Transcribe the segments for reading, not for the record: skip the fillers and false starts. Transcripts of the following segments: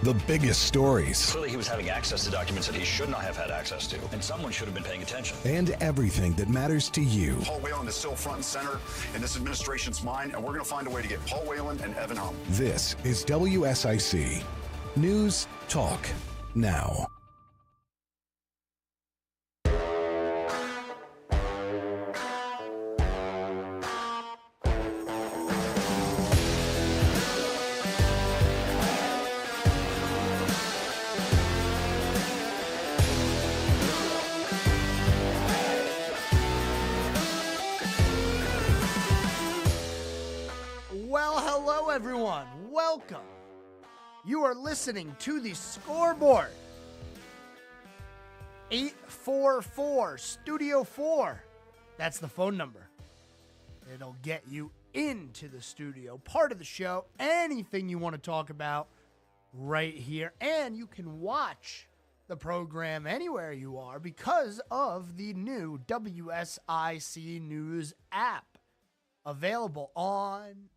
The biggest stories. Clearly he was having access to documents that he should not have had access to, and someone should have been paying attention. And everything that matters to you. Paul Whelan is still front and center in this administration's mind, and we're going to find a way to get Paul Whelan and Evan home. This is WSIC. News Talk Now. Everyone, welcome. You are listening to the Scoreboard. 844 Studio 4. That's the phone number. It'll get you into the studio, part of the show, anything you want to talk about right here. And you can watch the program anywhere you are because of the new WSIC News app available on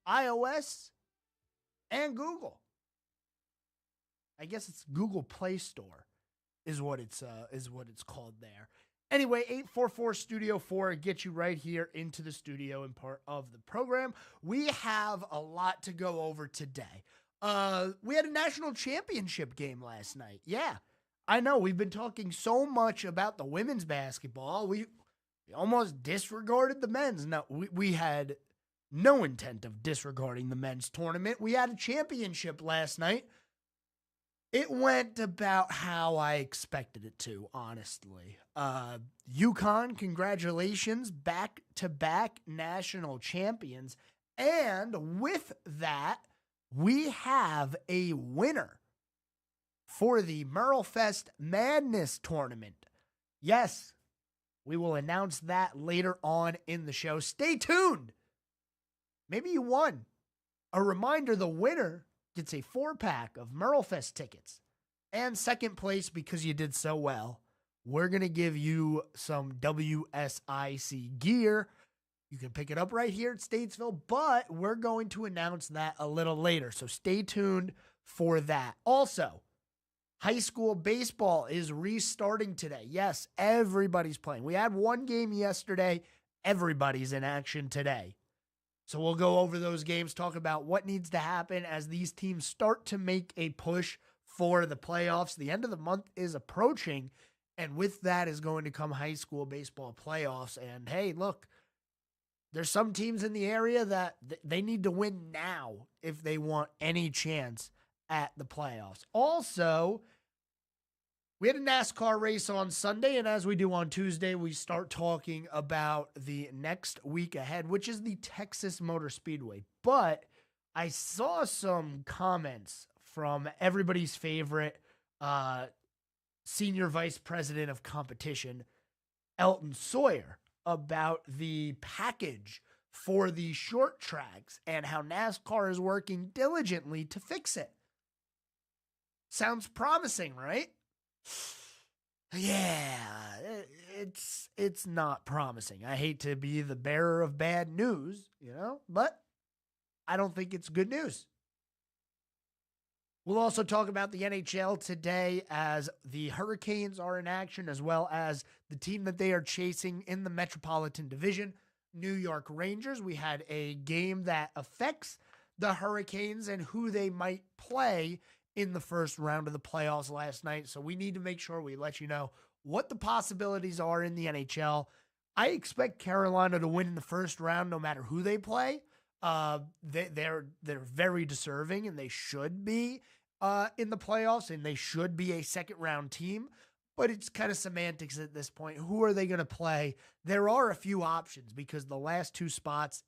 iOS and Google. I guess it's Google Play Store is what it's called there. Anyway, 844 Studio 4 gets you right here into the studio and part of the program. We have a lot to go over today. We had a national championship game last night. Yeah, I know we've been talking so much about the women's basketball. We almost disregarded the men's. No, we had no intent of disregarding the men's tournament. We had a championship last night. It went about how I expected it to, honestly. UConn, congratulations, back-to-back national champions. And with that, we have a winner for the Merlefest Madness tournament. Yes, we will announce that later on in the show. Stay tuned. Maybe you won. A reminder, the winner gets a 4-pack of Merlefest tickets. And second place, because you did so well, we're going to give you some WSIC gear. You can pick it up right here at Statesville, but we're going to announce that a little later. So stay tuned for that. Also, high school baseball is restarting today. Yes, everybody's playing. We had one game yesterday. Everybody's in action today. So we'll go over those games, talk about what needs to happen as these teams start to make a push for the playoffs. The end of the month is approaching, and with that is going to come high school baseball playoffs. And hey, look, there's some teams in the area that they need to win now if they want any chance at the playoffs. Also, we had a NASCAR race on Sunday, and as we do on Tuesday, we start talking about the next week ahead, which is the Texas Motor Speedway. But I saw some comments from everybody's favorite senior vice president of competition, Elton Sawyer, about the package for the short tracks and how NASCAR is working diligently to fix it. Sounds promising, right? Yeah, it's not promising. I hate to be the bearer of bad news, but I don't think it's good news. We'll also talk about the NHL today as the Hurricanes are in action, as well as the team that they are chasing in the Metropolitan Division, New York Rangers. We had a game that affects the Hurricanes and who they might play in the first round of the playoffs last night. So we need to make sure we let you know what the possibilities are in the NHL. I expect Carolina to win in the first round no matter who they play. They're very deserving, and they should be in the playoffs, and they should be a second round team. But it's kind of semantics at this point. Who are they going to play? There are a few options because the last two spots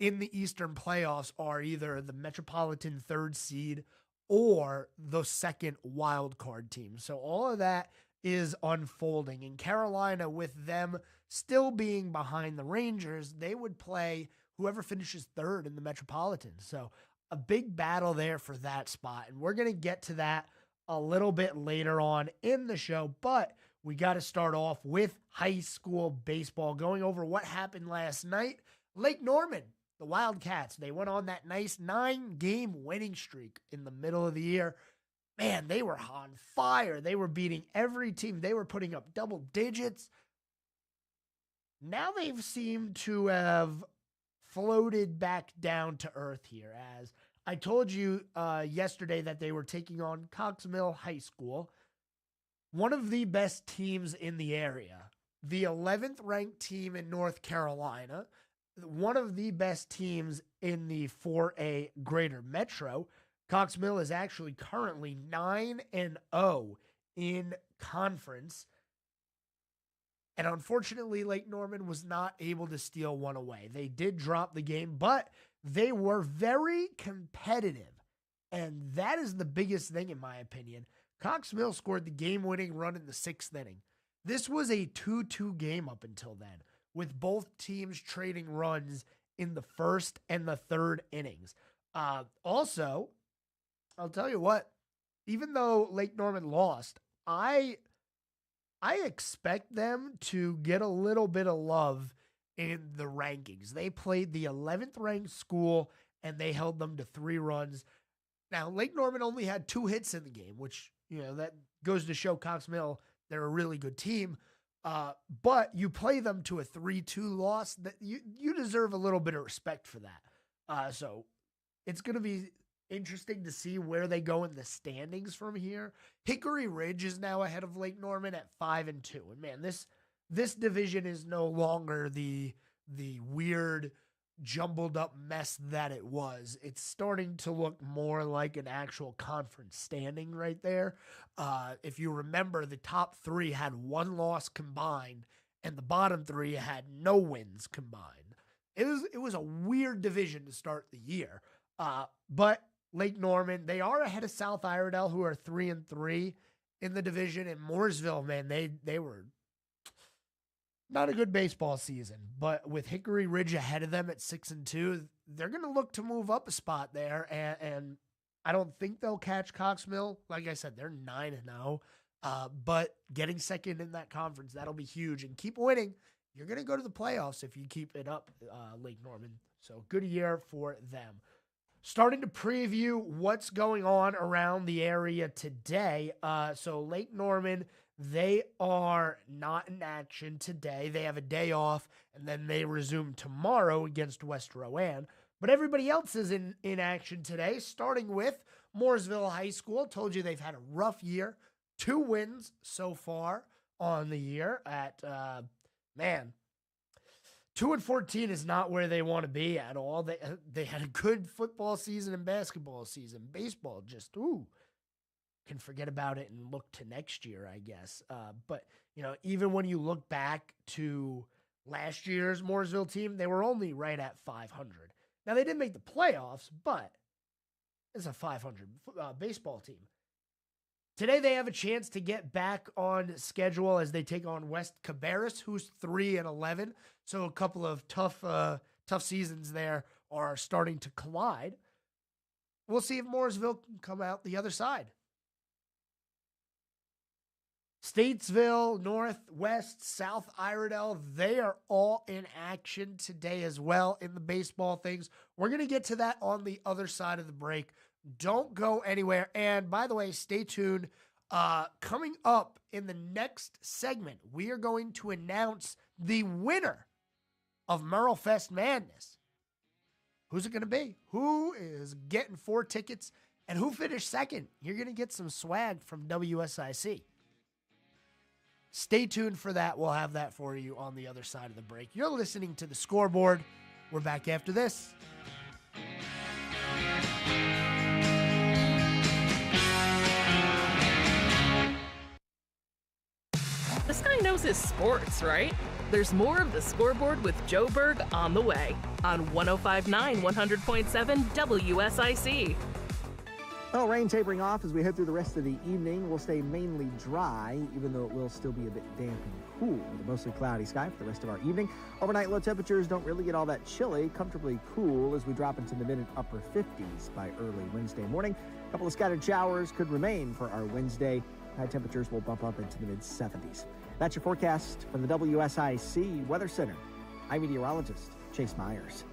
in the Eastern playoffs are either the Metropolitan third seed or the second wild card team. So all of that is unfolding. In Carolina, with them still being behind the Rangers, they would play whoever finishes third in the Metropolitan. So a big battle there for that spot. And we're going to get to that a little bit later on in the show. But we got to start off with high school baseball, going over what happened last night. Lake Norman, the Wildcats, they went on that nice 9-game winning streak in the middle of the year. Man, they were on fire. They were beating every team. They were putting up double digits. Now they've seemed to have floated back down to earth here. As I told you yesterday that they were taking on Cox Mill High School, one of the best teams in the area, the 11th ranked team in North Carolina, one of the best teams in the 4A Greater Metro. Cox Mill is actually currently 9-0 in conference. And unfortunately, Lake Norman was not able to steal one away. They did drop the game, but they were very competitive. And that is the biggest thing, in my opinion. Cox Mill scored the game-winning run in the 6th inning. This was a 2-2 game up until then, with both teams trading runs in the 1st and the 3rd innings. Also, I'll tell you what, even though Lake Norman lost, I expect them to get a little bit of love in the rankings. They played the 11th ranked school and they held them to 3 runs. Now, Lake Norman only had 2 hits in the game, which, that goes to show Cox Mill they're a really good team. But you play them to a 3-2 loss, that you deserve a little bit of respect for that. So it's going to be interesting to see where they go in the standings from here. Hickory Ridge is now ahead of Lake Norman at 5-2. And man, this division is no longer the weird jumbled up mess that it was. It's starting to look more like an actual conference standing right there. If you remember, the top 3 had 1 loss combined and the bottom 3 had no wins combined. It was a weird division to start the year. But Lake Norman, they are ahead of South Iredell, who are 3-3 in the division. And Mooresville, man, they were not a good baseball season. But with Hickory Ridge ahead of them at 6-2, they're going to look to move up a spot there. And I don't think they'll catch Cox Mill. Like I said, they're 9-0. But getting second in that conference, that'll be huge. And keep winning. You're going to go to the playoffs if you keep it up, Lake Norman. So good year for them. Starting to preview what's going on around the area today. So Lake Norman, they are not in action today. They have a day off, and then they resume tomorrow against West Rowan. But everybody else is in action today, starting with Mooresville High School. Told you they've had a rough year. 2 wins so far on the year at, 2-14 is not where they want to be at all. They had a good football season and basketball season. Baseball just, can forget about it and look to next year, I guess. But, even when you look back to last year's Mooresville team, they were only right at 500. Now, they didn't make the playoffs, but it's a 500 baseball team. Today, they have a chance to get back on schedule as they take on West Cabarrus, who's 3-11. So a couple of tough seasons there are starting to collide. We'll see if Mooresville can come out the other side. Statesville, Northwest, South Iredell, they are all in action today as well in the baseball things. We're going to get to that on the other side of the break. Don't go anywhere. And by the way, stay tuned. Coming up in the next segment, we are going to announce the winner of Merle Fest Madness. Who's it going to be? Who is getting 4 tickets? And who finished second? You're going to get some swag from WSIC. Stay tuned for that. We'll have that for you on the other side of the break. You're listening to The Scoreboard. We're back after this. This guy knows his sports, right? There's more of The Scoreboard with Joe Berg on the way on 105.9 100.7 WSIC. Well, rain tapering off as we head through the rest of the evening. We'll stay mainly dry, even though it will still be a bit damp and cool. With a mostly cloudy sky for the rest of our evening. Overnight low temperatures don't really get all that chilly. Comfortably cool as we drop into the mid and upper 50s by early Wednesday morning. A couple of scattered showers could remain for our Wednesday. High temperatures will bump up into the mid-70s. That's your forecast from the WSIC Weather Center. I'm meteorologist Chase Myers.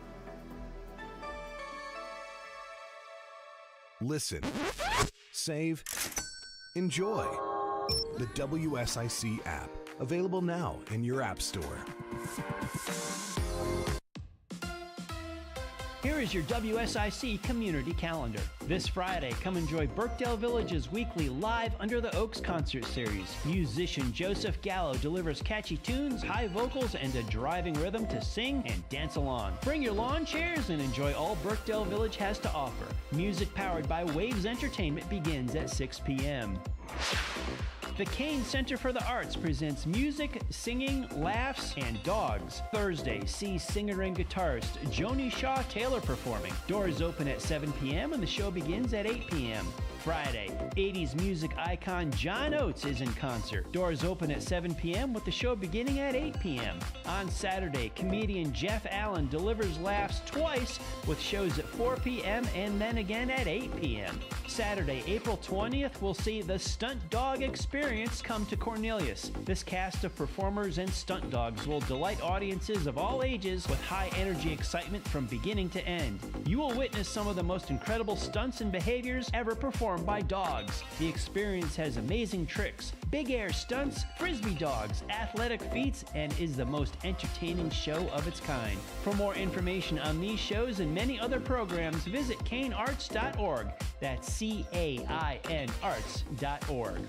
Listen, save, enjoy. The WSIC app, available now in your app store. Here is your WSIC community calendar. This Friday, come enjoy Birkdale Village's weekly Live Under the Oaks concert series. Musician Joseph Gallo delivers catchy tunes, high vocals, and a driving rhythm to sing and dance along. Bring your lawn chairs and enjoy all Birkdale Village has to offer. Music powered by Waves Entertainment begins at 6 p.m. The Kane Center for the Arts presents music, singing, laughs, and dogs. Thursday, see singer and guitarist Joni Shaw Taylor performing. Doors open at 7 p.m. and the show begins at 8 p.m. Friday, 80s music icon John Oates is in concert. Doors open at 7 p.m. with the show beginning at 8 p.m. On Saturday, comedian Jeff Allen delivers laughs twice with shows at 4 p.m. and then again at 8 p.m. Saturday, April 20th, we'll see the Stunt Dog Experience come to Cornelius. This cast of performers and stunt dogs will delight audiences of all ages with high energy excitement from beginning to end. You will witness some of the most incredible stunts and behaviors ever performed by dogs. The experience has amazing tricks, big air stunts, frisbee dogs, athletic feats, and is the most entertaining show of its kind. For more information on these shows and many other programs, visit canearts.org. That's CAIN arts.org.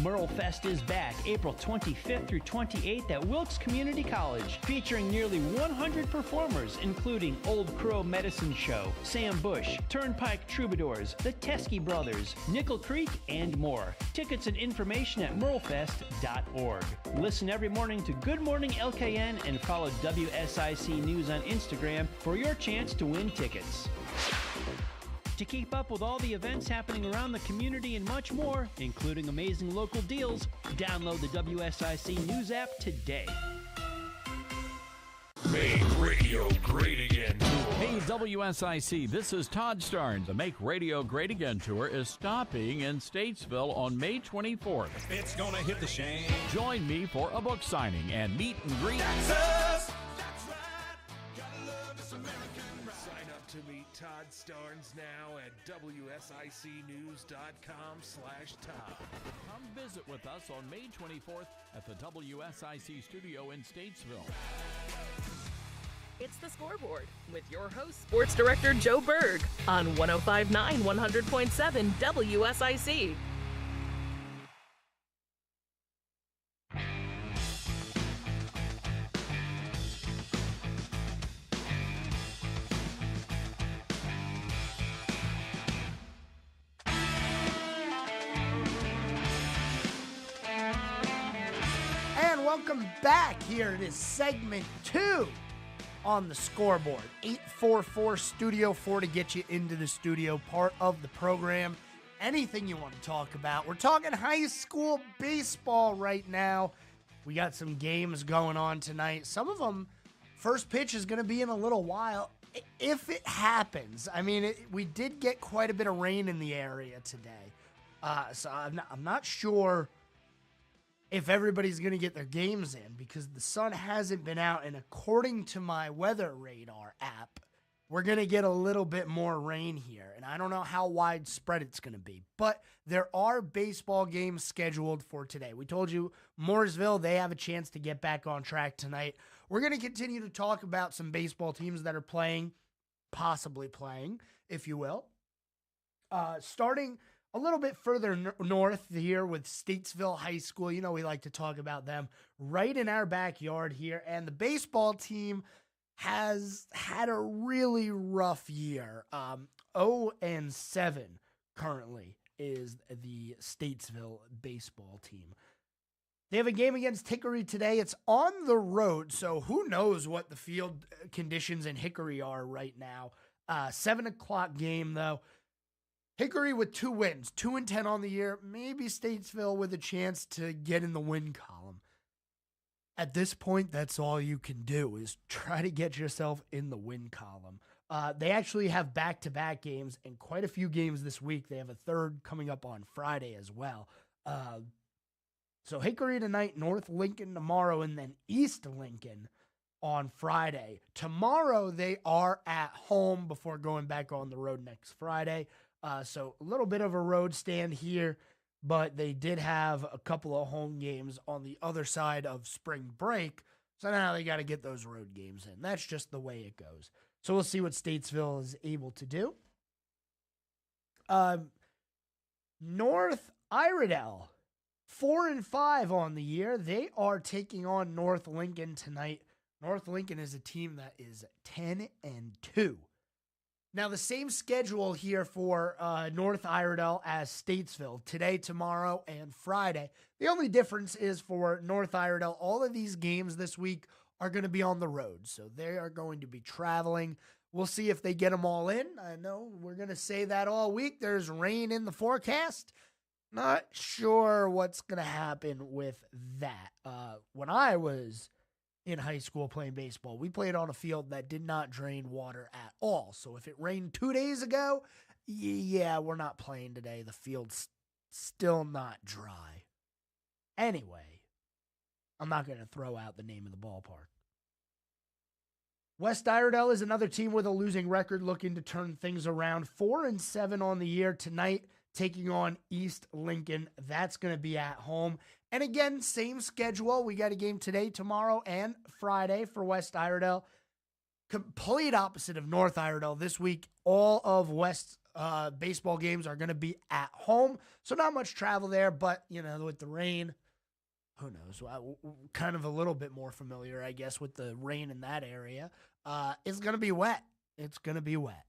Merle Fest is back April 25th through 28th at Wilkes Community College, featuring nearly 100 performers, including Old Crow Medicine Show, Sam Bush, Turnpike Troubadours, the Teskey Brothers, Nickel Creek, and more. Tickets and information at merlefest.org. Listen every morning to Good Morning LKN and follow WSIC News on Instagram for your chance to win tickets. To keep up with all the events happening around the community and much more, including amazing local deals, download the WSIC News app today. Make radio great again. Hey, WSIC, this is Todd Starnes. The Make Radio Great Again tour is stopping in Statesville on May 24th. It's gonna hit the shame. Join me for a book signing and meet and greet. That's us. That's right. Gotta love this American ride. Sign up to meet Todd Starnes now at WSICnews.com/Todd. Come visit with us on May 24th at the WSIC studio in Statesville. It's the Scoreboard with your host, Sports Director Joe Berg on 105.9 100.7 WSIC. Welcome back. Here it is, segment 2 on the Scoreboard. 844 Studio 4 to get you into the studio, part of the program. Anything you want to talk about. We're talking high school baseball right now. We got some games going on tonight. Some of them, first pitch is going to be in a little while, if it happens. I mean, we did get quite a bit of rain in the area today. So I'm not sure if everybody's going to get their games in because the sun hasn't been out. And according to my weather radar app, we're going to get a little bit more rain here. And I don't know how widespread it's going to be. But there are baseball games scheduled for today. We told you Mooresville, they have a chance to get back on track tonight. We're going to continue to talk about some baseball teams that are playing, possibly playing, if you will. Starting a little bit further north here with Statesville High School. You know, we like to talk about them right in our backyard here. And the baseball team has had a really rough year. 0-7 currently is the Statesville baseball team. They have a game against Hickory today. It's on the road, so who knows what the field conditions in Hickory are right now. 7 o'clock game, though. Hickory with 2 wins, 2-10 on the year. Maybe Statesville with a chance to get in the win column. At this point, that's all you can do is try to get yourself in the win column. They actually have back-to-back games and quite a few games this week. They have a third coming up on Friday as well. So Hickory tonight, North Lincoln tomorrow, and then East Lincoln on Friday. Tomorrow, they are at home before going back on the road next Friday. So a little bit of a road stand here, but they did have a couple of home games on the other side of spring break. So now they got to get those road games in. That's just the way it goes. So we'll see what Statesville is able to do. North Iredell, 4-5 on the year. They are taking on North Lincoln tonight. North Lincoln is a team that is 10-2. Now, the same schedule here for North Iredell as Statesville, today, tomorrow, and Friday. The only difference is for North Iredell, all of these games this week are going to be on the road. So they are going to be traveling. We'll see if they get them all in. I know we're going to say that all week. There's rain in the forecast. Not sure what's going to happen with that. When I was in high school playing baseball, we played on a field that did not drain water at all. So if it rained 2 days ago, yeah, we're not playing today. The field's still not dry. Anyway, I'm not going to throw out the name of the ballpark. West Iredell is another team with a losing record looking to turn things around. 4-7 on the year tonight, taking on East Lincoln. That's going to be at home. And again, same schedule. We got a game today, tomorrow, and Friday for West Iredell. Complete opposite of North Iredell. This week, all of West's baseball games are going to be at home. So not much travel there, but, you know, with the rain, who knows? Kind of a little bit more familiar, I guess, with the rain in that area. It's going to be wet. It's going to be wet.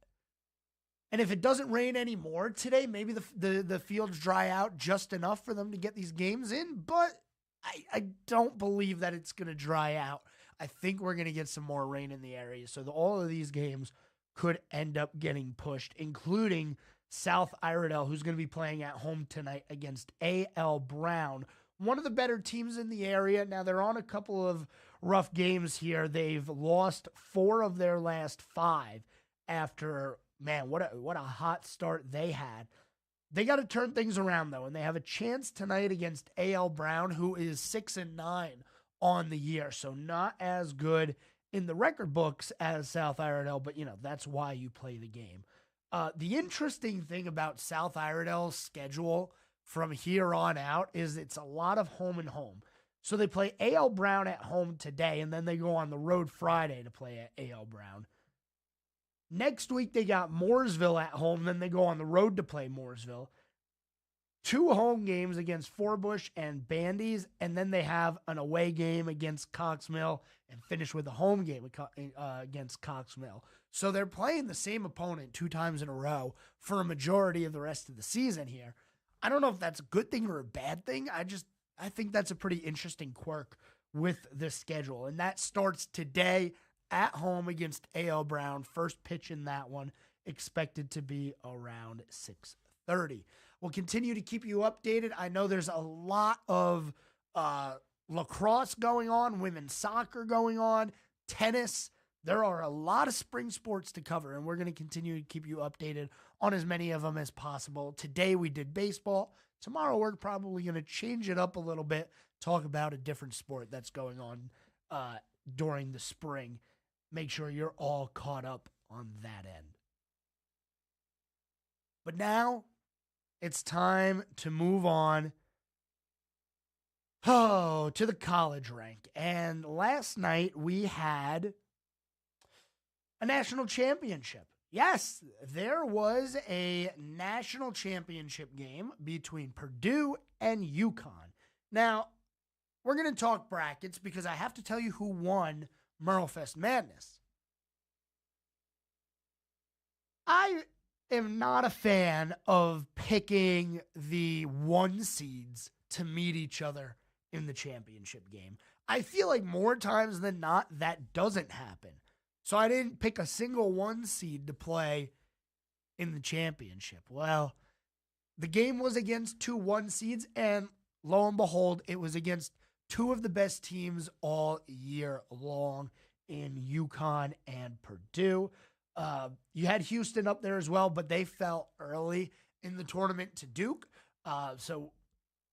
And if it doesn't rain anymore today, maybe the fields dry out just enough for them to get these games in. But I don't believe that it's going to dry out. I think we're going to get some more rain in the area. So all of these games could end up getting pushed, including South Iredell, who's going to be playing at home tonight against A.L. Brown, one of the better teams in the area. Now, they're on a couple of rough games here. They've lost 4 of their last 5 after, man, what a hot start they had. They got to turn things around, though, and they have a chance tonight against A.L. Brown, who is 6-9 on the year, so not as good in the record books as South Iredell, but, you know, that's why you play the game. The interesting thing about South Iredell's schedule from here on out is it's a lot of home and home. So they play A.L. Brown at home today, and then they go on the road Friday to play at A.L. Brown. Next week, they got Mooresville at home, then they go on the road to play Mooresville. 2 home games against Forbush and Bandy's, and then they have an away game against Cox Mill and finish with a home game against Cox Mill. So they're playing the same opponent 2 times in a row for a majority of the rest of the season here. I don't know if that's a good thing or a bad thing. I think that's a pretty interesting quirk with the schedule. And that starts today at home against A.L. Brown. First pitch in that one expected to be around 6:30. We'll continue to keep you updated. I know there's a lot of lacrosse going on, women's soccer going on, tennis. There are a lot of spring sports to cover, and we're going to continue to keep you updated on as many of them as possible. Today we did baseball. Tomorrow we're probably going to change it up a little bit, talk about a different sport that's going on during the spring. Make sure you're all caught up on that end. But now it's time to move on to the college rank. And last night we had a national championship. Yes, there was a national championship game between Purdue and UConn. Now, we're going to talk brackets because I have to tell you who won Merlefest Madness. I am not a fan of picking the 1 seeds to meet each other in the championship game. I feel like more times than not, that doesn't happen. So I didn't pick a single 1 seed to play in the championship. Well, the game was against 2 1 seeds, and lo and behold, it was against 2 of the best teams all year long in UConn and Purdue. You had Houston up there as well, but they fell early in the tournament to Duke. So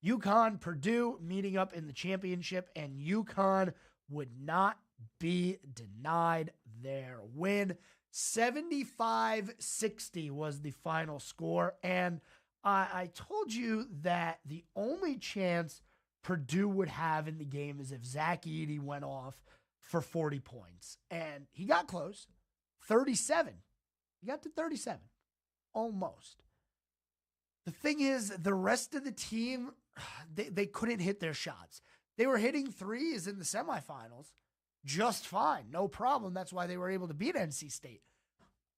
UConn, Purdue meeting up in the championship, and UConn would not be denied their win. 75-60 was the final score. And I told you that the only chance Purdue would have in the game is if Zach Edey went off for 40 points. And he got close. 37. He got to 37. Almost. The thing is, the rest of the team, they couldn't hit their shots. They were hitting threes in the semifinals just fine. No problem. That's why they were able to beat NC State.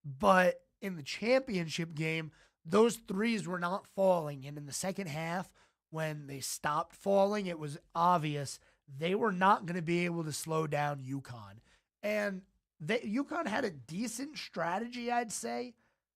But in the championship game, those threes were not falling. And in the second half, when they stopped falling, it was obvious they were not going to be able to slow down UConn. And UConn had a decent strategy, I'd say,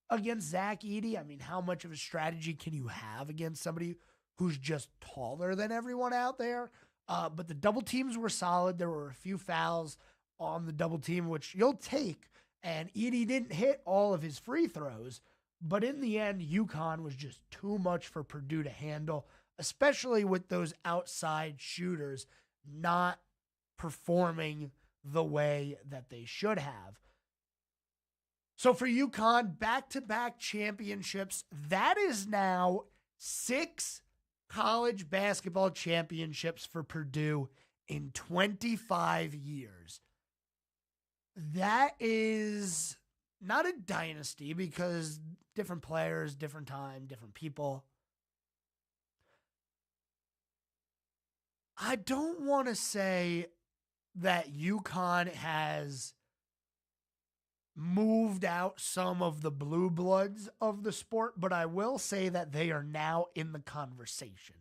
against Zach Edey. I mean, how much of a strategy can you have against somebody who's just taller than everyone out there? But the double teams were solid. There were a few fouls on the double team, which you'll take. And Edey didn't hit all of his free throws. But in the end, UConn was just too much for Purdue to handle, especially with those outside shooters not performing the way that they should have. So for UConn, back-to-back championships. That is now 6 college basketball championships for Purdue in 25 years. That is not a dynasty because different players, different time, different people. I don't want to say that UConn has moved out some of the blue bloods of the sport, but I will say that they are now in the conversation.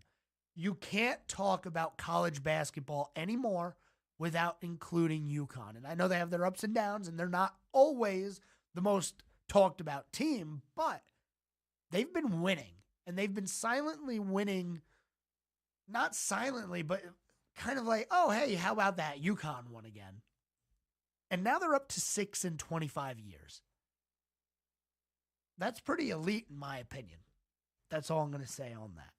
You can't talk about college basketball anymore without including UConn. And I know they have their ups and downs, and they're not always the most talked about team, but they've been winning, and they've been silently winning. Not silently, but kind of like, oh, hey, how about that? UConn won again. And now they're up to 6 in 25 years. That's pretty elite, in my opinion. That's all I'm going to say on that.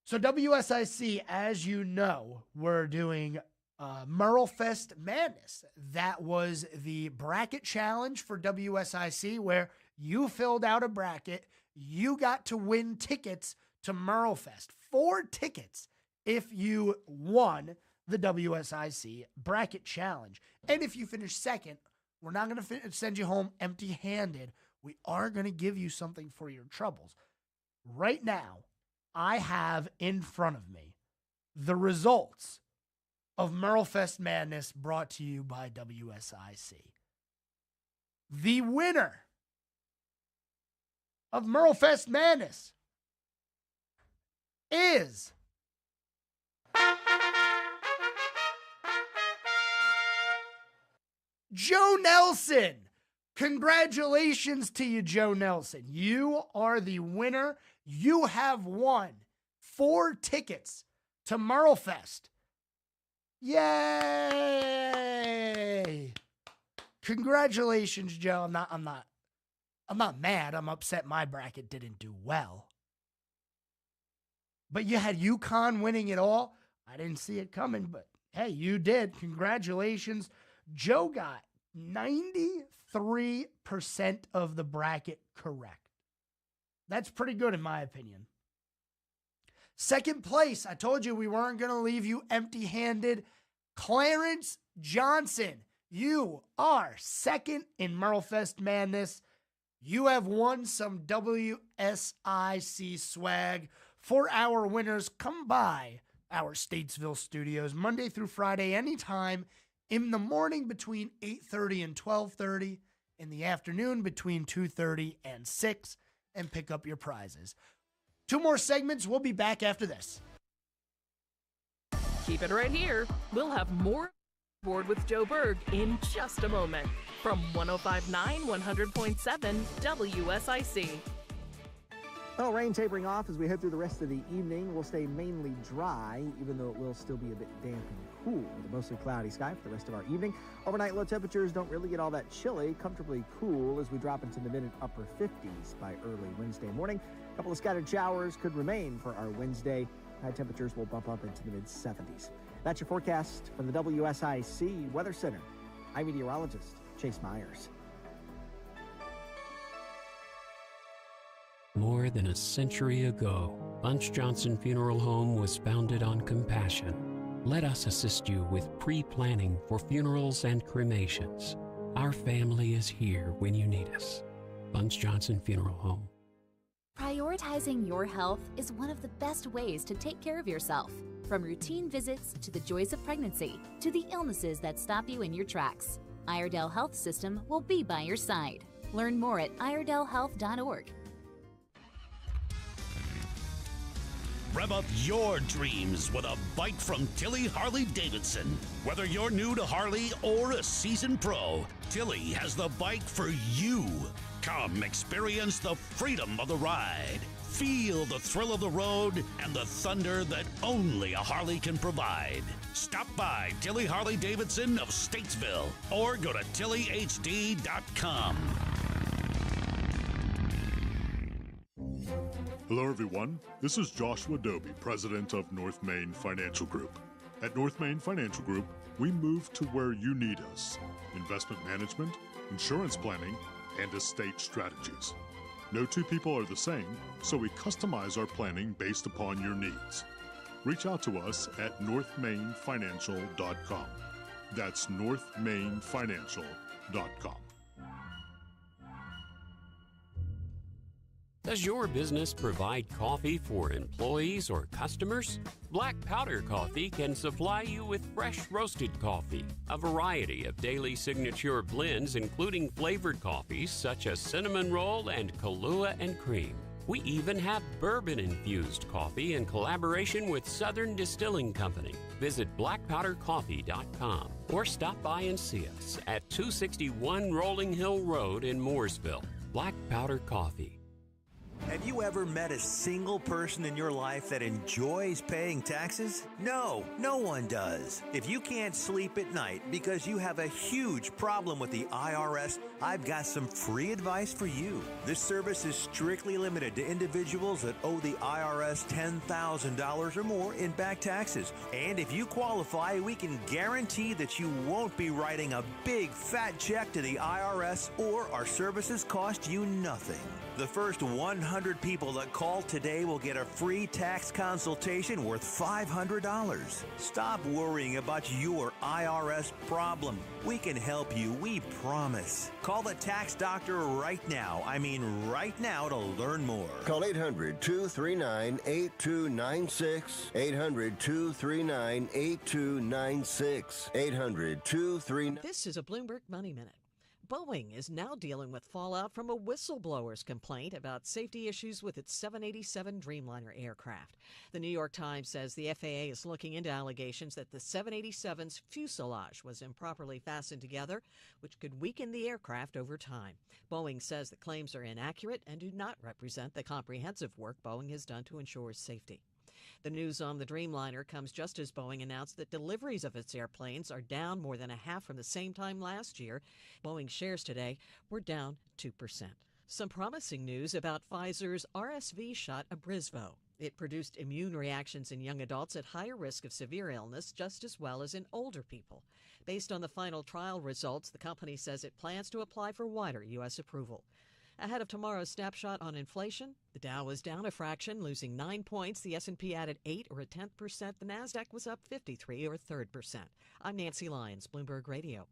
So WSIC, as you know, we're doing Merlefest Madness. That was the bracket challenge for WSIC, where you filled out a bracket. You got to win tickets to Merlefest. 4 tickets if you won the WSIC bracket challenge. And if you finish second, we're not going to send you home empty-handed. We are going to give you something for your troubles. Right now, I have in front of me the results of Merlefest Madness brought to you by WSIC. The winner of Merlefest Madness is Joe Nelson. Congratulations to you, Joe Nelson. You are the winner. You have won 4 tickets to Merlefest. Yay! Congratulations, Joe. I'm not mad. I'm upset my bracket didn't do well. But you had UConn winning it all. I didn't see it coming, but hey, you did. Congratulations. Joe got 93% of the bracket correct. That's pretty good in my opinion. Second place, I told you we weren't going to leave you empty-handed. Clarence Johnson, you are second in Merlefest Madness. You have won some WSIC swag. For our winners, come by our Statesville studios Monday through Friday, anytime. In the morning between 8:30 and 12:30. In the afternoon between 2:30 and 6. And pick up your prizes. 2 more segments. We'll be back after this. Keep it right here. We'll have more Board with Joe Berg in just a moment from 105.9 100.7 WSIC. Well, rain tapering off as we head through the rest of the evening. We'll stay mainly dry, even though it will still be a bit damp and cool with a mostly cloudy sky for the rest of our evening. Overnight low temperatures don't really get all that chilly, comfortably cool as we drop into the mid and upper 50s by early Wednesday morning. A couple of scattered showers could remain for our Wednesday. High temperatures will bump up into the mid 70s. That's your forecast from the WSIC Weather Center. I'm meteorologist Chase Myers. More than a century ago, Bunch Johnson Funeral Home was founded on compassion. Let us assist you with pre-planning for funerals and cremations. Our family is here when you need us. Bunch Johnson Funeral Home. Prioritizing your health is one of the best ways to take care of yourself. From routine visits to the joys of pregnancy to the illnesses that stop you in your tracks, Iredell Health System will be by your side. Learn more at iredellhealth.org. Rev up your dreams with a bike from Tilly Harley-Davidson. Whether you're new to Harley or a seasoned pro, Tilly has the bike for you. Come experience the freedom of the ride. Feel the thrill of the road and the thunder that only a Harley can provide. Stop by Tilly Harley-Davidson of Statesville or go to tillyhd.com. Hello, everyone. This is Joshua Doby, president of North Main Financial Group. At North Main Financial Group, we move to where you need us: investment management, insurance planning, and estate strategies. No two people are the same, so we customize our planning based upon your needs. Reach out to us at northmainfinancial.com. That's northmainfinancial.com. Does your business provide coffee for employees or customers? Black Powder Coffee can supply you with fresh roasted coffee, a variety of daily signature blends including flavored coffees such as cinnamon roll and Kahlua and cream. We even have bourbon-infused coffee in collaboration with Southern Distilling Company. Visit blackpowdercoffee.com or stop by and see us at 261 Rolling Hill Road in Mooresville. Black Powder Coffee. Have you ever met a single person in your life that enjoys paying taxes? No, no one does. If you can't sleep at night because you have a huge problem with the IRS, I've got some free advice for you. This service is strictly limited to individuals that owe the IRS $10,000 or more in back taxes. And if you qualify, we can guarantee that you won't be writing a big fat check to the IRS, or our services cost you nothing. The first 100 people that call today will get a free tax consultation worth $500. Stop worrying about your IRS problem. We can help you, we promise. Call the tax doctor right now. I mean right now, to learn more. Call 800-239-8296. 800-239-8296. 800-239. This is a Bloomberg Money Minute. Boeing is now dealing with fallout from a whistleblower's complaint about safety issues with its 787 Dreamliner aircraft. The New York Times says the FAA is looking into allegations that the 787's fuselage was improperly fastened together, which could weaken the aircraft over time. Boeing says the claims are inaccurate and do not represent the comprehensive work Boeing has done to ensure safety. The news on the Dreamliner comes just as Boeing announced that deliveries of its airplanes are down more than a half from the same time last year. Boeing shares today were down 2%. Some promising news about Pfizer's RSV shot Abrysvo. It produced immune reactions in young adults at higher risk of severe illness just as well as in older people. Based on the final trial results, the company says it plans to apply for wider U.S. approval. Ahead of tomorrow's snapshot on inflation, the Dow was down a fraction, losing 9 points. The S&P added 8 or a 10%. The Nasdaq was up 53 or a 3%. I'm Nancy Lyons, Bloomberg Radio.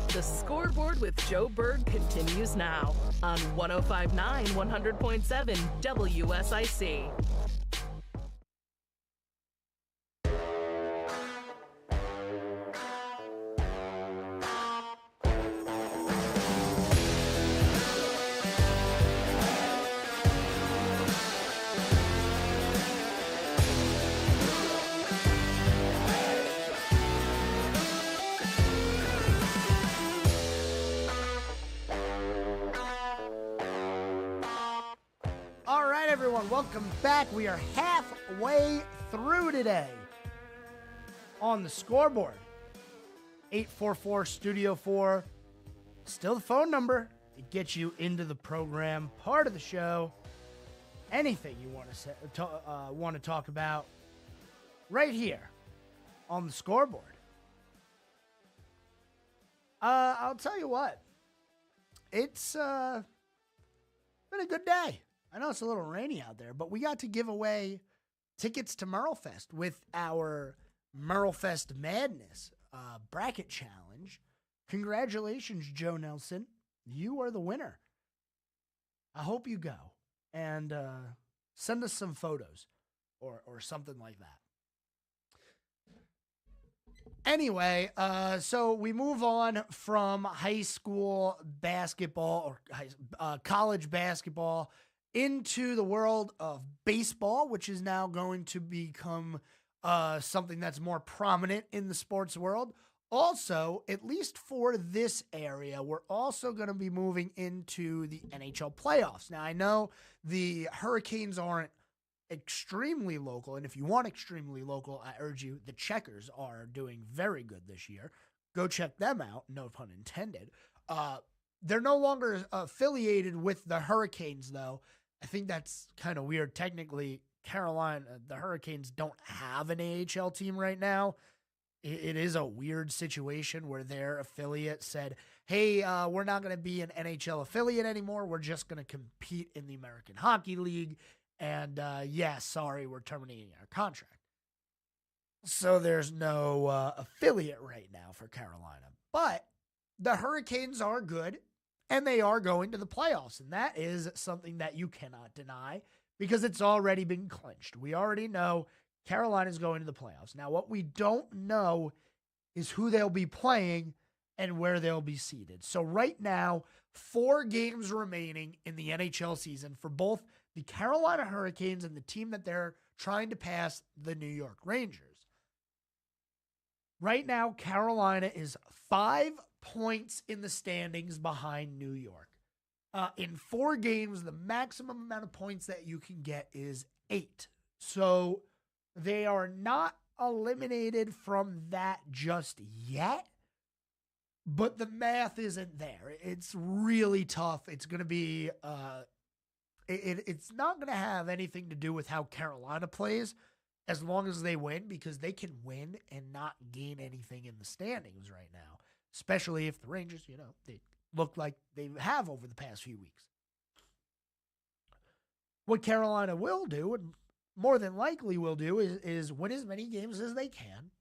The Scoreboard with Joe Berg continues now on 105.9 100.7 WSIC. Everyone, welcome back. We are halfway through today on the Scoreboard. 844 Studio 4. Still the phone number to get you into the program, part of the show. Anything you want to talk about right here on the scoreboard. I'll tell you what. It's been a good day. I know it's a little rainy out there, but we got to give away tickets to Merlefest with our Merlefest Madness bracket challenge. Congratulations, Joe Nelson. You are the winner. I hope you go and send us some photos or something like that. Anyway, so we move on from high school basketball or college basketball into the world of baseball, which is now going to become something that's more prominent in the sports world. Also, at least for this area, we're also going to be moving into the NHL playoffs. Now, I know the Hurricanes aren't extremely local, and if you want extremely local, I urge you, the Checkers are doing very good this year. Go check them out, no pun intended. They're no longer affiliated with the Hurricanes, though. I think that's kind of weird. Technically, Carolina, the Hurricanes don't have an AHL team right now. It is a weird situation where their affiliate said, hey, we're not going to be an NHL affiliate anymore. We're just going to compete in the American Hockey League. And sorry, we're terminating our contract. So there's no affiliate right now for Carolina. But the Hurricanes are good, and they are going to the playoffs. And that is something that you cannot deny because it's already been clinched. We already know Carolina's going to the playoffs. Now, what we don't know is who they'll be playing and where they'll be seated. So right now, 4 games remaining in the NHL season for both the Carolina Hurricanes and the team that they're trying to pass, the New York Rangers. Right now, Carolina is 5 points in the standings behind New York. In 4 games, the maximum amount of points that you can get is 8. So they are not eliminated from that just yet, but the math isn't there. It's really tough. It's going to be, it's not going to have anything to do with how Carolina plays as long as they win, because they can win and not gain anything in the standings right now, especially if the Rangers, they look like they have over the past few weeks. What Carolina will do, and more than likely will do, is win as many games as they can,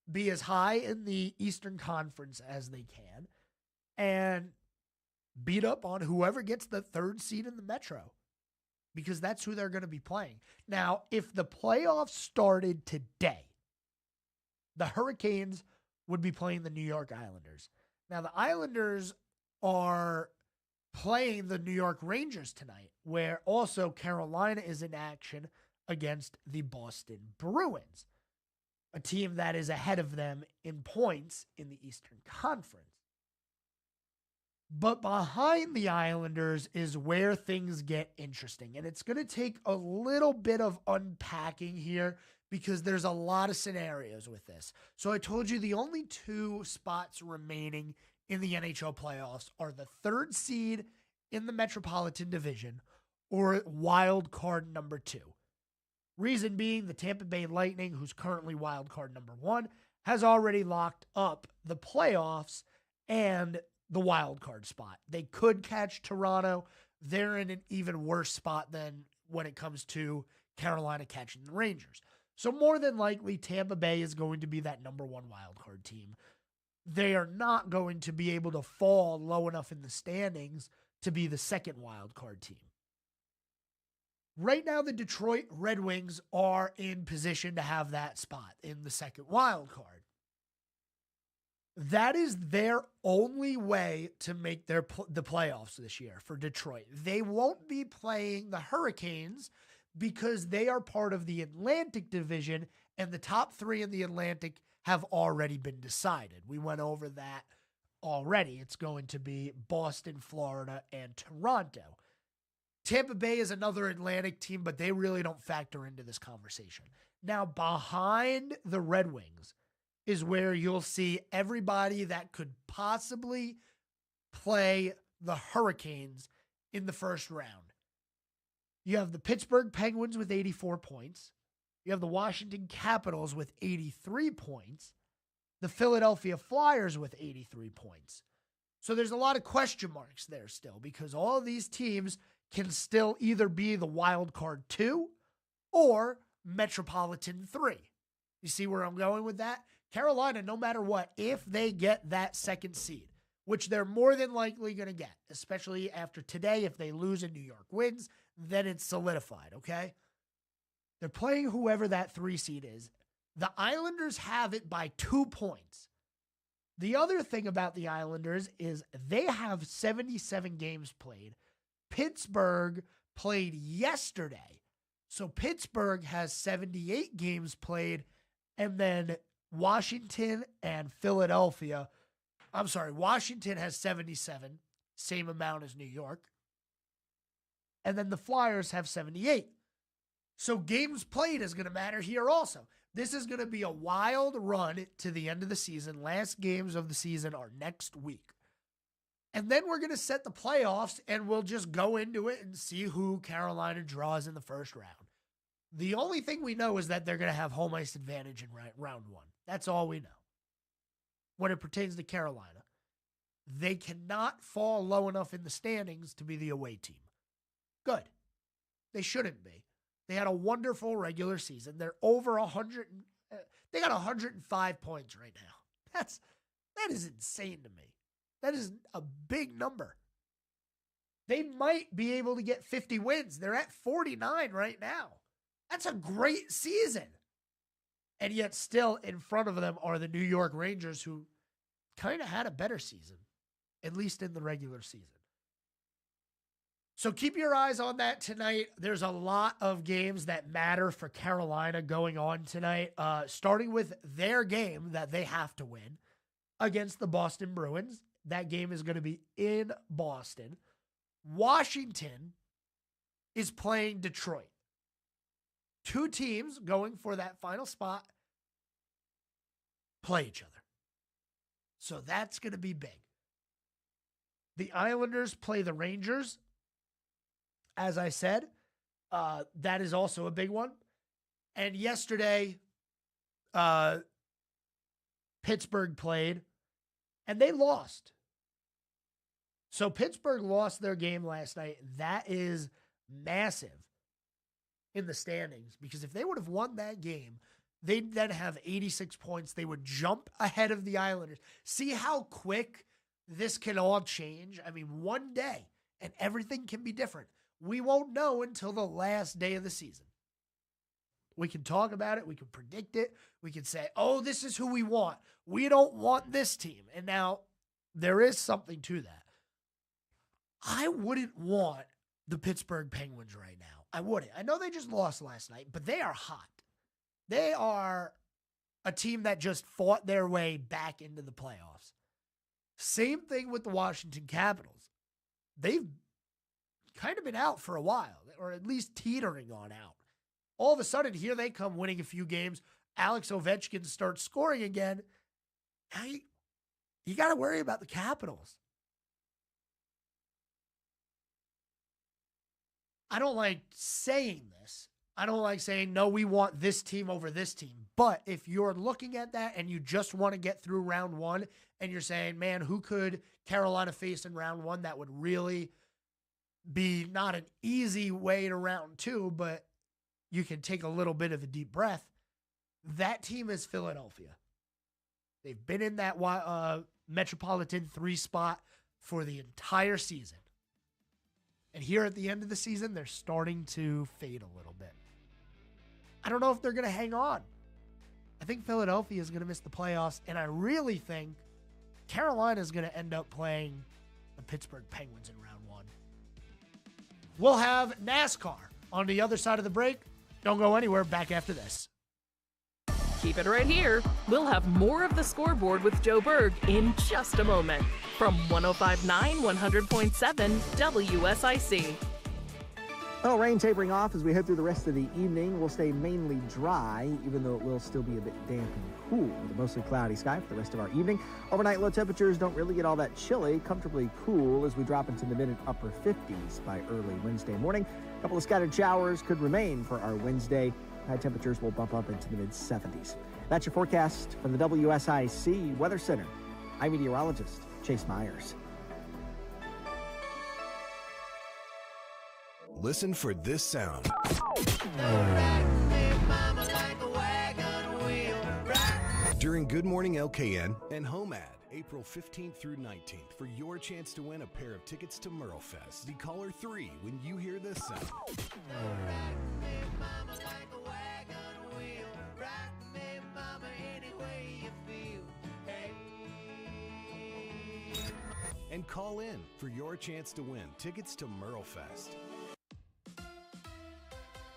be as high in the Eastern Conference as they can, and beat up on whoever gets the 3rd seed in the Metro, because that's who they're going to be playing. Now, if the playoffs started today, the Hurricanes would be playing the New York Islanders. Now, the Islanders are playing the New York Rangers tonight, where also Carolina is in action against the Boston Bruins, a team that is ahead of them in points in the Eastern Conference. But behind the Islanders is where things get interesting. And it's going to take a little bit of unpacking here because there's a lot of scenarios with this. So I told you the only 2 spots remaining in the NHL playoffs are the 3rd seed in the Metropolitan Division or wild card number 2. Reason being, the Tampa Bay Lightning, who's currently wild card number 1, has already locked up the playoffs and the wild card spot. They could catch Toronto. They're in an even worse spot than when it comes to Carolina catching the Rangers. So more than likely, Tampa Bay is going to be that number 1 wild card team. They are not going to be able to fall low enough in the standings to be the 2nd wild card team. Right now, the Detroit Red Wings are in position to have that spot in the 2nd wild card. That is their only way to make the playoffs this year for Detroit. They won't be playing the Hurricanes because they are part of the Atlantic Division, and the top 3 in the Atlantic have already been decided. We went over that already. It's going to be Boston, Florida, and Toronto. Tampa Bay is another Atlantic team, but they really don't factor into this conversation. Now, behind the Red Wings is where you'll see everybody that could possibly play the Hurricanes in the first round. You have the Pittsburgh Penguins with 84 points. You have the Washington Capitals with 83 points. The Philadelphia Flyers with 83 points. So there's a lot of question marks there still because all of these teams can still either be the wild card 2 or Metropolitan 3. You see where I'm going with that? Carolina, no matter what, if they get that second seed, which they're more than likely going to get, especially after today, if they lose and New York wins, then it's solidified, okay? They're playing whoever that 3 seed is. The Islanders have it by 2 points. The other thing about the Islanders is they have 77 games played. Pittsburgh played yesterday. So Pittsburgh has 78 games played, and then Washington and Philadelphia. Washington has 77, same amount as New York. And then the Flyers have 78. So games played is going to matter here also. This is going to be a wild run to the end of the season. Last games of the season are next week. And then we're going to set the playoffs, and we'll just go into it and see who Carolina draws in the first round. The only thing we know is that they're going to have home ice advantage in round 1. That's all we know. When it pertains to Carolina, they cannot fall low enough in the standings to be the away team. Good. They shouldn't be. They had a wonderful regular season. They're over 100. They got 105 points right now. That is insane to me. That is a big number. They might be able to get 50 wins. They're at 49 right now. That's a great season. And yet still in front of them are the New York Rangers, who kind of had a better season, at least in the regular season. So keep your eyes on that tonight. There's a lot of games that matter for Carolina going on tonight, starting with their game that they have to win against the Boston Bruins. That game is going to be in Boston. Washington is playing Detroit. 2 teams going for that final spot play each other. So that's going to be big. The Islanders play the Rangers. As I said, that is also a big one. And yesterday, Pittsburgh played, and they lost. So Pittsburgh lost their game last night. That is massive in the standings, because if they would have won that game, they'd then have 86 points. They would jump ahead of the Islanders. See how quick this can all change? I mean, one day, and everything can be different. We won't know until the last day of the season. We can talk about it. We can predict it. We can say, oh, this is who we want. We don't want this team. And now there is something to that. I wouldn't want the Pittsburgh Penguins right now. I wouldn't. I know they just lost last night, but they are hot. They are a team that just fought their way back into the playoffs. Same thing with the Washington Capitals. They've kind of been out for a while, or at least teetering on out. All of a sudden, here they come winning a few games. Alex Ovechkin starts scoring again. Now you got to worry about the Capitals. I don't like saying this. I don't like saying, no, we want this team over this team. But if you're looking at that and you just want to get through round 1 and you're saying, man, who could Carolina face in round 1 that would really be not an easy way to round 2, but you can take a little bit of a deep breath, that team is Philadelphia. They've been in that Metropolitan 3 spot for the entire season. And here at the end of the season, they're starting to fade a little bit. I don't know if they're going to hang on. I think Philadelphia is going to miss the playoffs, and I really think Carolina is going to end up playing the Pittsburgh Penguins in round 1. We'll have NASCAR on the other side of the break. Don't go anywhere. Back after this. Keep it right here. We'll have more of the Scoreboard with Joe Berg in just a moment from 105.9 100.7 WSIC. Well, rain tapering off as we head through the rest of the evening. We'll stay mainly dry, even though it will still be a bit damp and cool, with a mostly cloudy sky for the rest of our evening. Overnight low temperatures don't really get all that chilly, comfortably cool as we drop into the mid and upper 50s by early Wednesday morning. A couple of scattered showers could remain for our Wednesday. High temperatures will bump up into the mid-70s. That's your forecast from the WSIC Weather Center. I'm meteorologist Chase Myers. Listen for this sound. During Good Morning LKN and Home Ad, April 15th through 19th, for your chance to win a pair of tickets to Merlefest. Be caller 3 when you hear this sound. And call in for your chance to win tickets to Merlefest.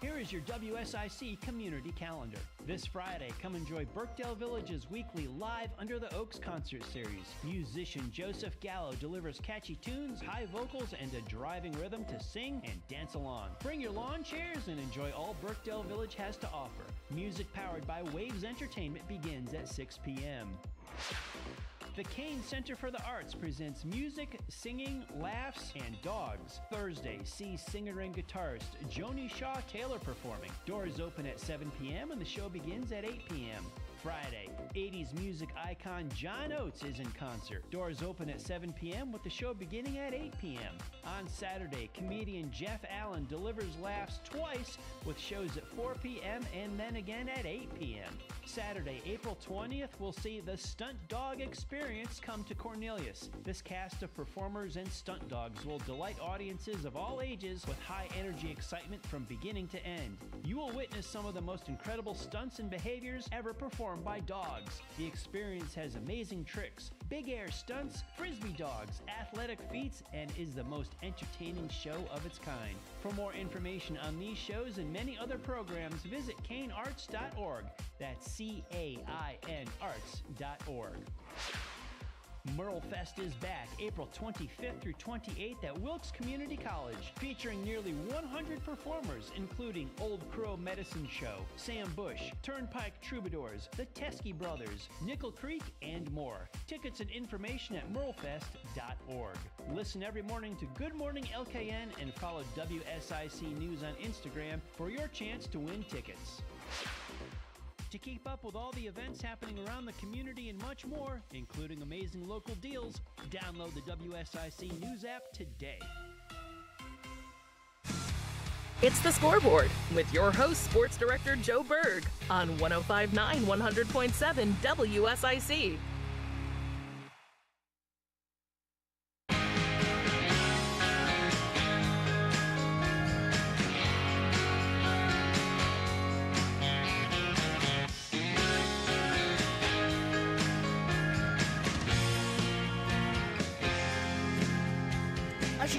Here is your WSIC community calendar. This Friday, come enjoy Birkdale Village's weekly Live Under the Oaks concert series. Musician Joseph Gallo delivers catchy tunes, high vocals, and a driving rhythm to sing and dance along. Bring your lawn chairs and enjoy all Birkdale Village has to offer. Music powered by Waves Entertainment begins at 6 p.m. The Kane Center for the Arts presents music, singing, laughs, and dogs. Thursday, see singer and guitarist Joni Shaw Taylor performing. Doors open at 7 p.m. and the show begins at 8 p.m. Friday, 80s music icon John Oates is in concert. Doors open at 7 p.m. with the show beginning at 8 p.m. On Saturday, comedian Jeff Allen delivers laughs twice with shows at 4 p.m. and then again at 8 p.m. Saturday, April 20th, we'll see the Stunt Dog Experience come to Cornelius. This cast of performers and stunt dogs will delight audiences of all ages with high energy excitement from beginning to end. You will witness some of the most incredible stunts and behaviors ever performed by dogs. The experience has amazing tricks, big air stunts, frisbee dogs, athletic feats, and is the most entertaining show of its kind. For more information on these shows and many other programs, visit canearts.org. That's CAIN arts.org. Merlefest is back April 25th through 28th at Wilkes Community College, featuring nearly 100 performers, including Old Crow Medicine Show, Sam Bush, Turnpike Troubadours, the Teskey Brothers, Nickel Creek, and more. Tickets and information at merlefest.org. Listen every morning to Good Morning LKN and follow WSIC News on Instagram for your chance to win tickets. To keep up with all the events happening around the community and much more, including amazing local deals, download the WSIC News app today. It's the Scoreboard with your host, Sports Director Joe Berg on 105.9 100.7 WSIC.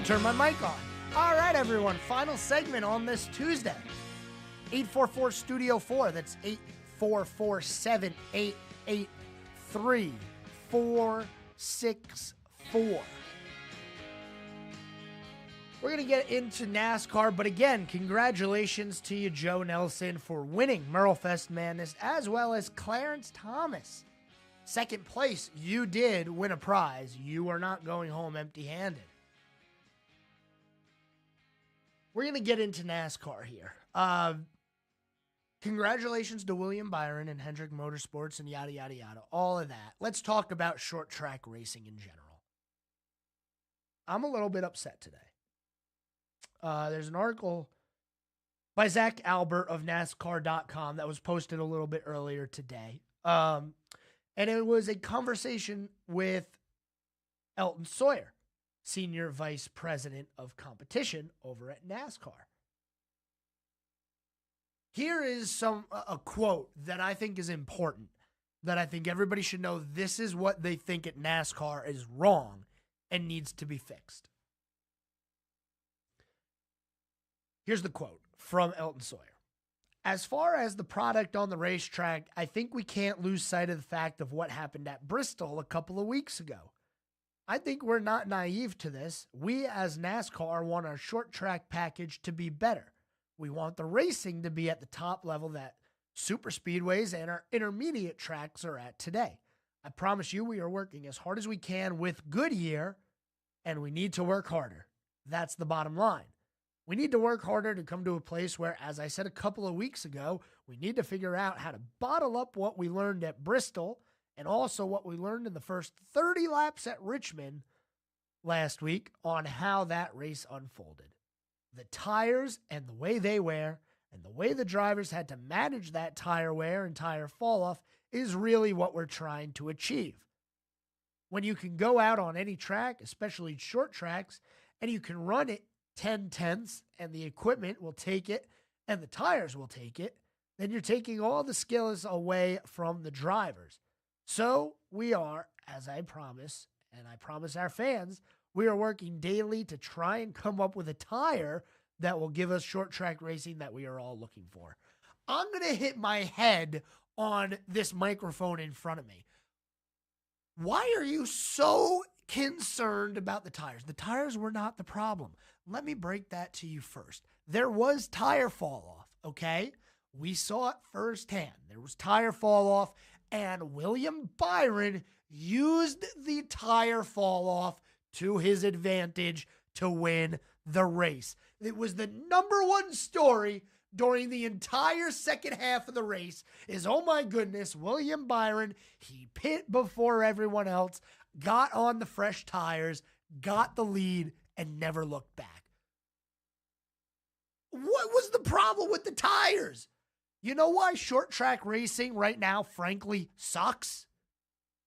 Turn my mic on. All right, everyone. Final segment on this Tuesday. 844 Studio 4. That's 844-788-3464. We're going to get into NASCAR, but again, congratulations to you, Joe Nelson, for winning Merlefest Madness, as well as Clarence Thomas. Second place, you did win a prize. You are not going home empty-handed. We're going to get into NASCAR here. Congratulations to William Byron and Hendrick Motorsports and yada, yada, yada. All of that. Let's talk about short track racing in general. I'm a little bit upset today. There's an article by Zach Albert of NASCAR.com that was posted a little bit earlier today. And it was a conversation with Elton Sawyer, Senior Vice President of Competition over at NASCAR. Here is a quote that I think is important, that I think everybody should know. This is what they think at NASCAR is wrong and needs to be fixed. Here's the quote from Elton Sawyer. As far as the product on the racetrack, I think we can't lose sight of the fact of what happened at Bristol a couple of weeks ago. I think we're not naive to this. We as NASCAR want our short track package to be better. We want the racing to be at the top level that super speedways and our intermediate tracks are at today. I promise you we are working as hard as we can with Goodyear, and we need to work harder. That's the bottom line. We need to work harder to come to a place where, as I said a couple of weeks ago, we need to figure out how to bottle up what we learned at Bristol and also what we learned in the first 30 laps at Richmond last week on how that race unfolded. The tires and the way they wear and the way the drivers had to manage that tire wear and tire fall off is really what we're trying to achieve. When you can go out on any track, especially short tracks, and you can run it 10 tenths and the equipment will take it and the tires will take it, then you're taking all the skills away from the drivers. So we are, as I promise, and I promise our fans, we are working daily to try and come up with a tire that will give us short track racing that we are all looking for. I'm going to hit my head on this microphone in front of me. Why are you so concerned about the tires? The tires were not the problem. Let me break that to you first. There was tire fall off, okay? We saw it firsthand. There was tire fall off, and William Byron used the tire fall off to his advantage to win the race. It was the number one story during the entire second half of the race is, oh my goodness, William Byron, he pit before everyone else, got on the fresh tires, got the lead, and never looked back. What was the problem with the tires? You know why short track racing right now, frankly, sucks?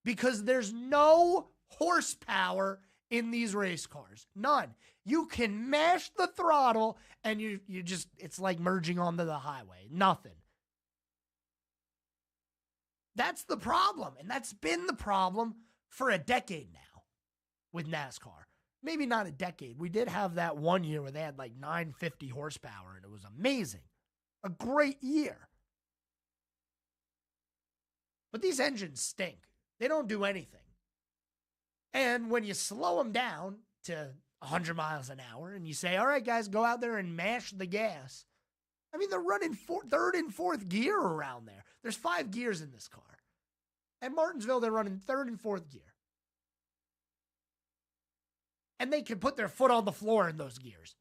Because there's no horsepower in these race cars. None. You can mash the throttle and you just, it's like merging onto the highway. Nothing. That's the problem. And that's been the problem for a decade now with NASCAR. Maybe not a decade. We did have that one year where they had like 950 horsepower and it was amazing. A great year. But these engines stink. They don't do anything. And when you slow them down to 100 miles an hour and you say, all right, guys, go out there and mash the gas. I mean, they're running third and fourth gear around there. There's 5 gears in this car. At Martinsville, they're running third and fourth gear. And they can put their foot on the floor in those gears.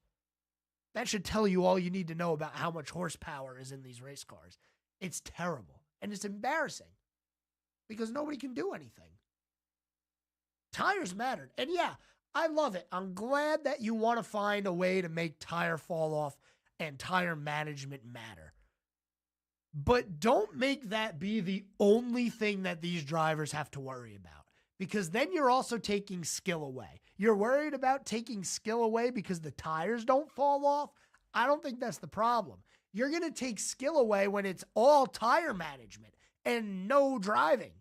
That should tell you all you need to know about how much horsepower is in these race cars. It's terrible. And it's embarrassing. Because nobody can do anything. Tires mattered. And yeah, I love it. I'm glad that you want to find a way to make tire fall off and tire management matter. But don't make that be the only thing that these drivers have to worry about. Because then you're also taking skill away. You're worried about taking skill away because the tires don't fall off? I don't think that's the problem. You're going to take skill away when it's all tire management and no driving.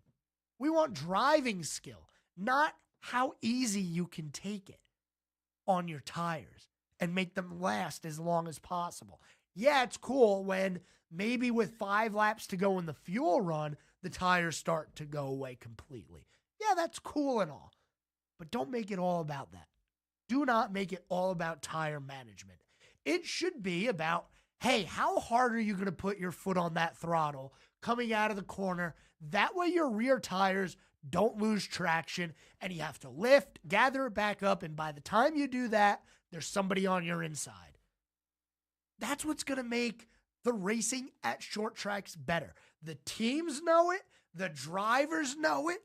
We want driving skill, not how easy you can take it on your tires and make them last as long as possible. Yeah, it's cool when maybe with 5 laps to go in the fuel run, the tires start to go away completely. Yeah, that's cool and all, but don't make it all about that. Do not make it all about tire management. It should be about, hey, how hard are you going to put your foot on that throttle coming out of the corner? That way your rear tires don't lose traction and you have to lift, gather it back up, and by the time you do that, there's somebody on your inside. That's what's going to make the racing at short tracks better. The teams know it. The drivers know it.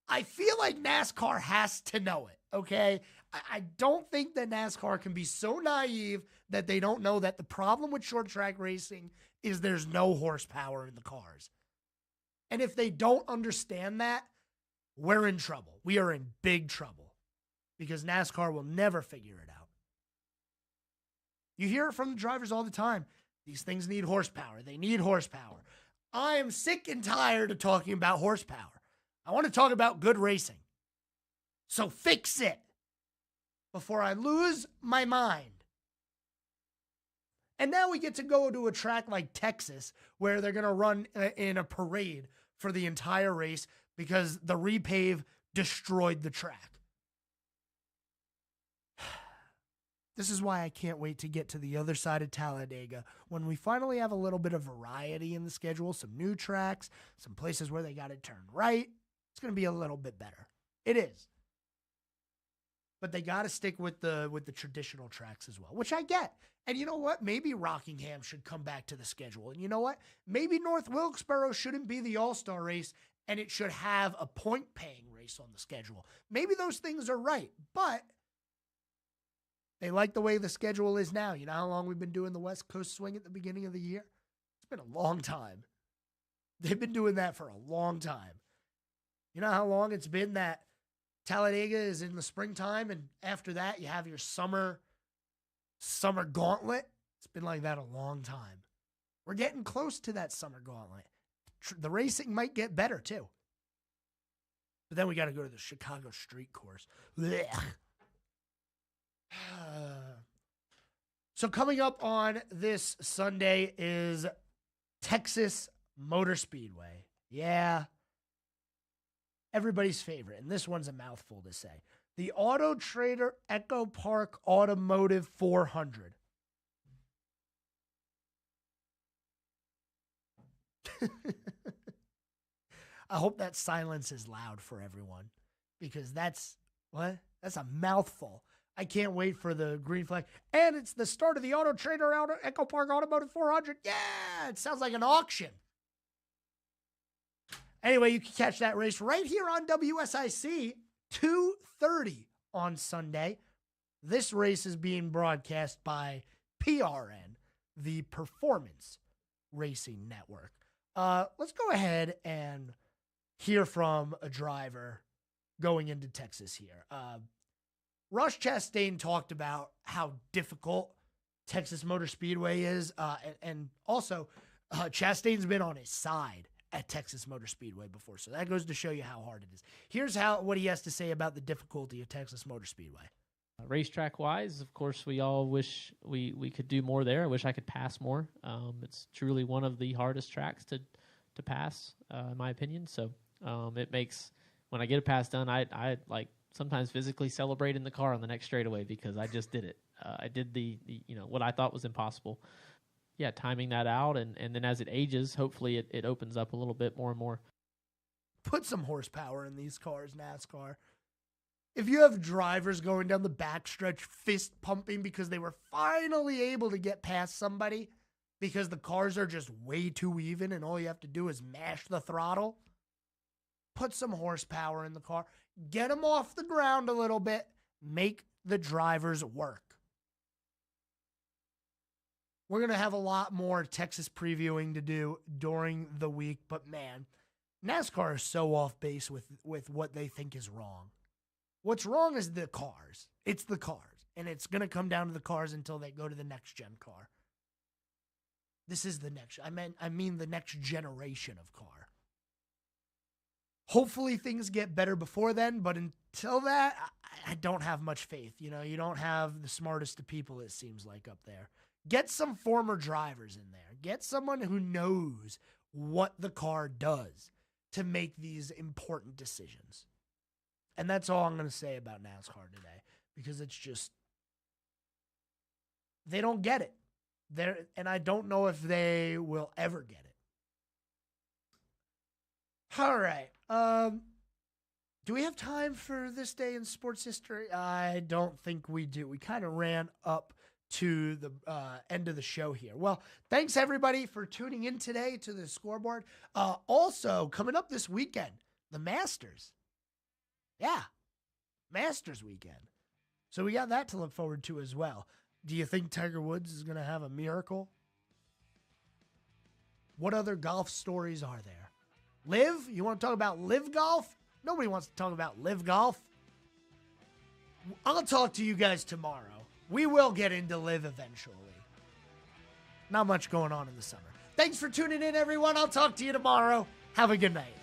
I feel like NASCAR has to know it, okay? I don't think that NASCAR can be so naive that they don't know that the problem with short track racing is there's no horsepower in the cars. And if they don't understand that, we're in trouble. We are in big trouble because NASCAR will never figure it out. You hear it from the drivers all the time. These things need horsepower. They need horsepower. I am sick and tired of talking about horsepower. I want to talk about good racing. So fix it before I lose my mind. And now we get to go to a track like Texas where they're going to run in a parade for the entire race because the repave destroyed the track. This is why I can't wait to get to the other side of Talladega when we finally have a little bit of variety in the schedule, some new tracks, some places where they got to turn right. It's going to be a little bit better. It is. but they got to stick with the traditional tracks as well, which I get. And you know what? Maybe Rockingham should come back to the schedule. And you know what? Maybe North Wilkesboro shouldn't be the all-star race, and it should have a point-paying race on the schedule. Maybe those things are right, but they like the way the schedule is now. You know how long we've been doing the West Coast swing at the beginning of the year? It's been a long time. They've been doing that for a long time. You know how long it's been that Talladega is in the springtime, and after that you have your summer gauntlet? It's been like that a long time. We're getting close to that summer gauntlet. The racing might get better too. But then we got to go to the Chicago Street Course. So coming up on this Sunday is Texas Motor Speedway. Yeah. Everybody's favorite, and this one's a mouthful to say. The Auto Trader Echo Park Automotive 400. I hope that silence is loud for everyone, because that's a mouthful. I can't wait for the green flag. And it's the start of the Auto Trader Echo Park Automotive 400. Yeah, it sounds like an auction. Anyway, you can catch that race right here on WSIC, 2:30 on Sunday. This race is being broadcast by PRN, the Performance Racing Network. Let's go ahead and hear from a driver going into Texas here. Ross Chastain talked about how difficult Texas Motor Speedway is, and also Chastain's been on his side at Texas Motor Speedway before, so that goes to show you how hard it is. Here's what he has to say about the difficulty of Texas Motor Speedway. Racetrack-wise, of course, we all wish we could do more there. I wish I could pass more. It's truly one of the hardest tracks to pass, in my opinion. So it makes, when I get a pass done, I like sometimes physically celebrate in the car on the next straightaway because I just did it. I did the what I thought was impossible. Yeah, timing that out, and then as it ages, hopefully it opens up a little bit more and more. Put some horsepower in these cars, NASCAR. If you have drivers going down the backstretch fist pumping because they were finally able to get past somebody because the cars are just way too even and all you have to do is mash the throttle, put some horsepower in the car, get them off the ground a little bit, make the drivers work. We're going to have a lot more Texas previewing to do during the week, but man, NASCAR is so off base with what they think is wrong. What's wrong is the cars. It's the cars, and it's going to come down to the cars until they go to the next gen car. This is the next, I mean the next generation of car. Hopefully things get better before then, but until that, I don't have much faith. You know, you don't have the smartest of people, it seems like, up there. Get some former drivers in there. Get someone who knows what the car does to make these important decisions. And that's all I'm going to say about NASCAR today, because it's just, they don't get it. And I don't know if they will ever get it. All right. Do we have time for this day in sports history? I don't think we do. We kind of ran up to the end of the show here. Well, thanks everybody for tuning in today to the Scoreboard. Also, coming up this weekend, the Masters. Yeah, Masters weekend. So we got that to look forward to as well. Do you think Tiger Woods is going to have a miracle? What other golf stories are there? Live? You want to talk about live golf? Nobody wants to talk about live golf. I'll talk to you guys tomorrow. We will get into live eventually. Not much going on in the summer. Thanks for tuning in, everyone. I'll talk to you tomorrow. Have a good night.